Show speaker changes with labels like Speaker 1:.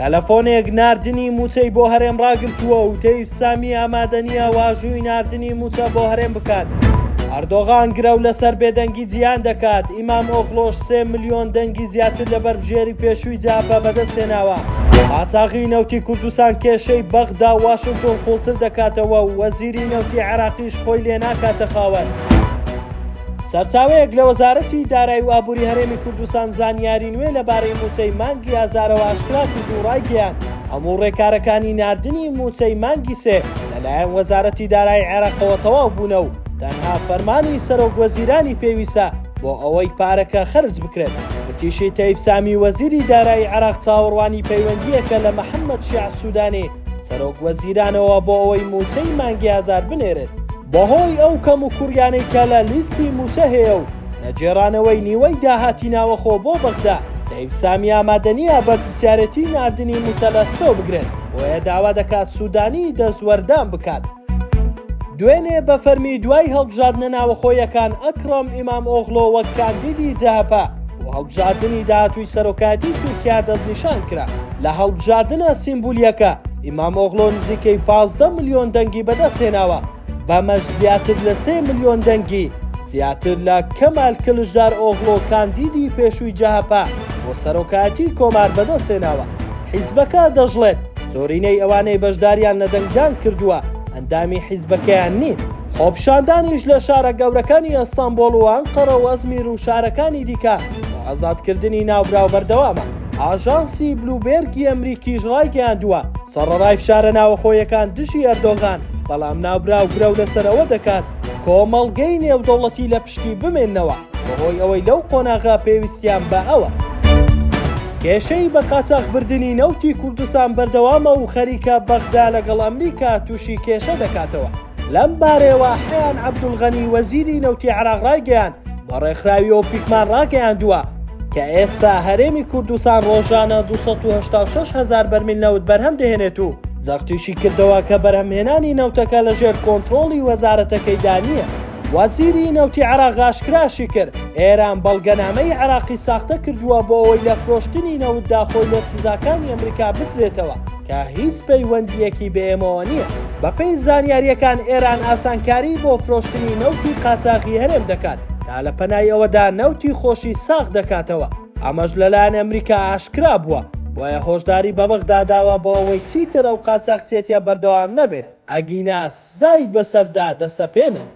Speaker 1: تەلەفۆنێک ناردنی موچەی بۆ هەرێم ڕاگرتووە و تەیف سامی ئامادە نییە واژووی ناردنی موچە بۆ هەرێم بکات. ئەردۆغان گرە و لەسەر بێدەنگی جیهان دەکات. ئیمام ئۆغلۆش 3 ملیۆن دەنگی زیاتر لەبەر بژێری پێشووی جاپا بەدەستهێناوە. قاچاغی نەوتی کوردستان کێشەی بەغدا واشنگتۆن قوڵتر دەکاتەوە و وەزیری نەوتی عێراقیش خۆی لێ ناکاتە خاوەن. سەرچاوەیەک لە وەزارەتی دارایی و ئابووری هەرێمی کوردستان زانیاری نوێ لەبارەی موچەی مانگی ئازارەوە ئاشکرا کرد و ڕایگەیاند هەموو ڕێکارەکانی ناردنی موچەی مانگی سێ لەلایەن وەزارەتی دارایی عێراقەوە تەواو بوونە و تەنها فەرمانی سەرۆک وەزیرانی پێویستە بۆ ئەوەی پارەکە خەرج بکرێت. وتیشی تەیف سامی وەزیری دارایی عێراق چاوەڕوانی پەیوەندیەکە لە محەممەد شیع سوودانی سەرۆک وەزیرانەوە بۆ ئەوەی موچەی مانگی ئازار بنێرێت. بەهۆی ئەو کەم و کوڕیانەی کە لە لیستی موچە هەیە و نەجێڕانەوەی نیوەی داهاتی ناوەخۆ بۆ بەغدا، تەیف سامی ئامادە نییە بەرپرسیارەتی ناردنی موچە لەستەوە بگرێت، بۆیە داوا دەکات سوودانی دەستوەردان بکات. دوێنێ بە فەرمی دوای هەڵبژاردنە ناوەخۆیەکان ئەکرەم ئیمام ئۆغلۆ وەک کاندیدی جاپا بۆ هەڵبژاردننی داهاتووی سەرۆکاتی تورکیا دەستنیشان کرا. لە هەڵبژاردنە سیمبولیەکە ئیمام ئۆغلۆ نزیکەی 15 ملیۆن دەنگی بەدەستهێناوە، بەمەش زیاتر لە 3 ملیۆن دەنگی زیاتر لە کەمال کلژدار ئۆغلۆ کاندیدی پێشووی جاپا بۆ سەرۆکاتی کۆمار بەدەستهێناوە. حیزبەکە دەژڵێت زۆرینەی ئەوانەی بەشداریان لە دەنگدان کردووە ئەندامی حیزبەکەیان نین. خۆپیشاندانیش لە شارە گەورەکانی ئەستانبۆڵ و ئەنقەرە و ئەزمیر و شارەکانی دیکە بۆ ئازادکردنی ناوبراو بەردەوامە. ئاژانسی بلوبێرگی ئەمریکیش ڕایگەیاندووە سەرەڕای فشارە ناوەخۆیەکان دژی ئەردۆغان، بەڵام ناوبراو گرە و لەسەرەوە دەکات کۆمەڵگەی نێودەوڵەتی لە پشتی بمێننەوە بەهۆی ئەوەی لەو قۆناغا پێویستیان بە ئەوە. کێشەی بە قاچاغبردنی نەوتی کوردستان بەردەوامە و خەریکە بەغدا لەگەڵ ئەمریکا تووشی کێشە دەکاتەوە. لەم بارەیەوە حەیان عەبدولغەنی وەزیری نەوتی عێراق ڕایگەیاند بە ڕێکخراوی ئۆپیکمان ڕاگەیاندووە کە ئێستا هەرێمی کوردستان ڕۆژانە 286,000 بەرمیل نەوت بەرهەم دەهێنێت و جەختیشی کردەوە کە بەرهەمهێنانی نەوتەکە لەژێر کۆنتڕۆڵی وەزارەتەکەیدا نییە. وەزیری نەوتی عێراق ئاشکراشی کرد ئێران بەڵگەنامەی عێراقی ساختە کردووە بۆ ئەوەی لە فرۆشتنی نەوتدا خۆی لە سزاکانی ئەمریکا بجزێتەوە کە هیچ پەیوەندیەکی بە ئێمەوە نییە. بەپێی زانیاریەکان ئێران ئاسانکاری بۆ فرۆشتنی نەوتی قاچاغی هەرێم دەکات تا لە پەنای ئەوەدا نەوتی خۆشی ساغ دەکاتەوە. ئەمەش لەلایەن ئەمریکا ئاشکرا بووە، بۆیە هۆشداری بە بەغدا داوە بۆ ئەوەی چیترە و قاچاغچێتیە بەردەوام نەبێت ئەگینا زای بەسەردا دەسەپێنن.